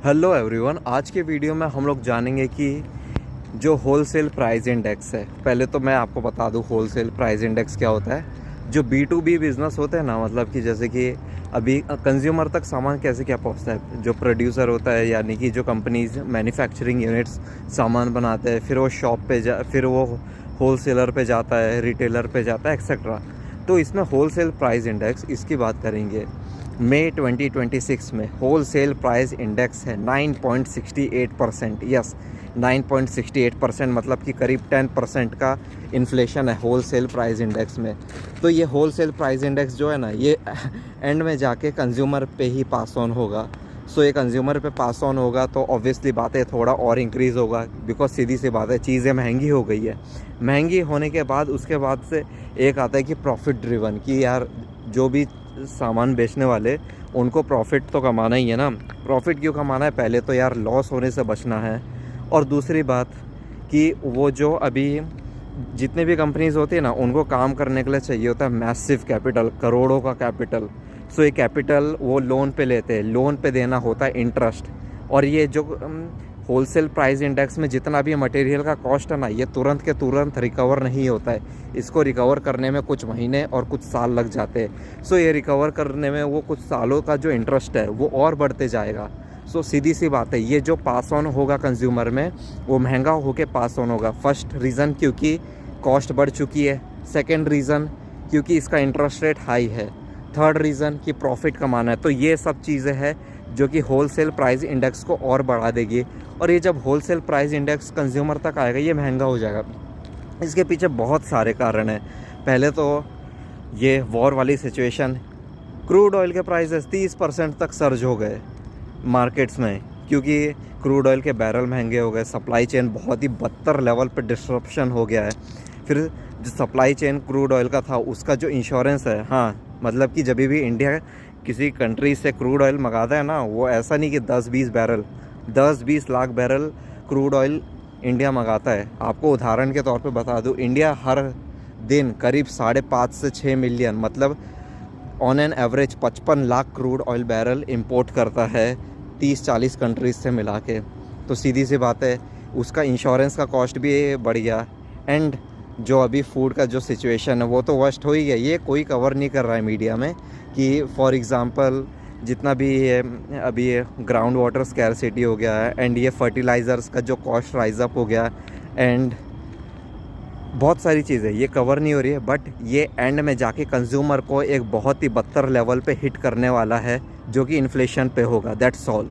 Hello everyone, आज के video में हम लोग जानेंगे कि जो होलसेल प्राइस इंडेक्स है। पहले तो मैं आपको बता दूं होलसेल प्राइस इंडेक्स क्या होता है। जो B2B बिज़नेस होते हैं ना, मतलब कि जैसे कि अभी कंज्यूमर तक सामान कैसे क्या पहुंचता है। जो प्रोड्यूसर होता है, यानी कि जो कंपनीज मैन्युफैक्चरिंग यूनिट्स सामान बनाते हैं, फिर वो शॉप पे फिर वो होलसेलर पे जाता है, रिटेलर पे जाता है, एक्सेट्रा। तो इसमें होलसेल प्राइस इंडेक्स इसकी बात करेंगे। मई 2026 में होलसेल प्राइस इंडेक्स है 9.68%। यस, 9.68%, मतलब कि करीब 10% का इन्फ्लेशन है होलसेल प्राइस इंडेक्स में। तो ये होलसेल प्राइस इंडेक्स जो है ना, ये एंड में जाके कंज्यूमर पे ही पास ऑन होगा। सो ये कंज्यूमर पे पास ऑन होगा तो ऑब्वियसली बात है थोड़ा और इंक्रीज़ होगा, बिकॉज सीधी सी बात है चीज़ें महंगी हो गई है। महंगी होने के बाद उसके बाद से एक आता है कि प्रॉफिट ड्रिवन, कि यार जो भी सामान बेचने वाले उनको प्रॉफिट तो कमाना ही है ना। प्रॉफिट क्यों कमाना है? पहले तो यार लॉस होने से बचना है, और दूसरी बात कि वो जो अभी जितने भी कंपनीज होती है ना, उनको काम करने के लिए चाहिए होता है मैसिव कैपिटल, करोड़ों का कैपिटल। सो ये कैपिटल वो लोन पे लेते हैं, लोन पे देना होता है इंटरेस्ट। और ये जो होलसेल प्राइस इंडेक्स में जितना भी मटेरियल का कॉस्ट है ना, ये तुरंत के तुरंत रिकवर नहीं होता है। इसको रिकवर करने में कुछ महीने और कुछ साल लग जाते हैं। सो ये रिकवर करने में वो कुछ सालों का जो इंटरेस्ट है वो और बढ़ते जाएगा। सो सीधी सी बात है, ये जो पास ऑन होगा कंज्यूमर में, वो महंगा होके पास ऑन होगा। फर्स्ट रीज़न क्योंकि कॉस्ट बढ़ चुकी है। सेकेंड रीज़न क्योंकि इसका इंटरेस्ट रेट हाई है। थर्ड रीज़न कि प्रॉफिट कमाना है। तो ये सब चीज़ें हैं जो कि होलसेल प्राइस इंडेक्स को और बढ़ा देगी। और ये जब होलसेल प्राइस इंडेक्स कंज्यूमर तक आएगा, ये महंगा हो जाएगा। इसके पीछे बहुत सारे कारण हैं। पहले तो ये वॉर वाली सिचुएशन, क्रूड ऑयल के प्राइसेस 30% तक सर्ज हो गए मार्केट्स में, क्योंकि क्रूड ऑयल के बैरल महंगे हो गए। सप्लाई चेन बहुत ही बदतर लेवल पे डिस्ट्रप्शन हो गया है। फिर जो सप्लाई चेन क्रूड ऑयल का था, उसका जो इंश्योरेंस है, हाँ, मतलब कि जब भी इंडिया किसी कंट्री से क्रूड ऑयल मंगाता है ना, वो ऐसा नहीं कि 10-20 lakh barrel crude oil India मंगाता है। आपको उदाहरण के तौर पे बता दूं, इंडिया हर दिन करीब 5.5 से 6 मिलियन, मतलब on an average 55 lakh crude oil barrel import करता है 30-40 कंट्रीज से मिला के। तो सीधी सी बात है, उसका इंश्योरेंस का कॉस्ट भी बढ़ गया। एंड जो अभी फूड का जो सिचुएशन है वो तो वर्स्ट हो ही गया। ये कोई कवर नहीं कर रहा है मीडिया में कि फॉर एग्ज़ाम्पल जितना भी अभी ग्राउंड वाटर स्कैरसिटी हो गया है, एंड ये फर्टिलाइज़र्स का जो कॉस्ट राइज अप हो गया, एंड बहुत सारी चीज़ें ये कवर नहीं हो रही है। बट ये एंड में जाके कंज्यूमर को एक बहुत ही बदतर लेवल पे हिट करने वाला है, जो कि इन्फ्लेशन पे होगा। That's all.